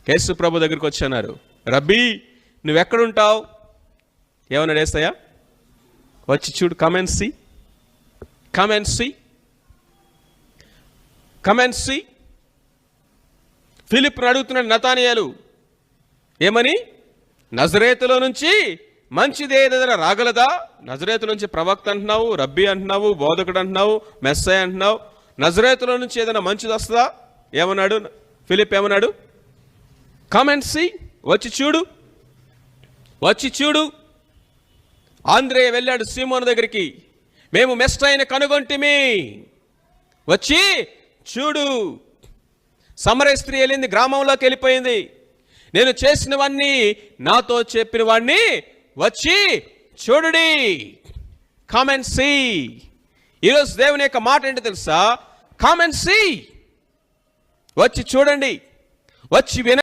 యేసు ప్రభు దగ్గరికి వచ్చి అన్నారు, రబ్బీ నువ్వెక్కడుంటావు? ఏమన్నాడు యేసయ్య? వచ్చి చూడు, come and see, come and see, come and see. ఫిలిప్ను అడుగుతున్నాడు నతానియేలు, ఏమని? నజరేతులో నుంచి మంచిది ఏదైనా రాగలదా? నజరేతు నుంచి ప్రవక్త అంటున్నావు, రబ్బీ అంటున్నావు, బోధకుడు అంటున్నావు, మెస్సయ్య అంటున్నావు, నజరేతులో నుంచి ఏదైనా మంచిది వస్తుందా? ఏమన్నాడు ఫిలిప్? ఏమన్నాడు? కమ్ అండ్ సీ, వచ్చి చూడు, వచ్చి చూడు. ఆంద్రేయ వెళ్ళాడు సీమోను దగ్గరికి, మేము మెస్సయ్యను కనుగొంటిమి, వచ్చి చూడు. సమరయ స్త్రీ వెళ్ళింది, గ్రామంలోకి వెళ్ళిపోయింది, నేను చేసినవన్నీ నాతో చెప్పిన వాడిని వచ్చి చూడుడి, కమ్ అండ్ సీ. ఈరోజు దేవుని యొక్క మాట ఏంటో తెలుసా? కమ్ అండ్ సీ, వచ్చి చూడండి, వచ్చి వినండి.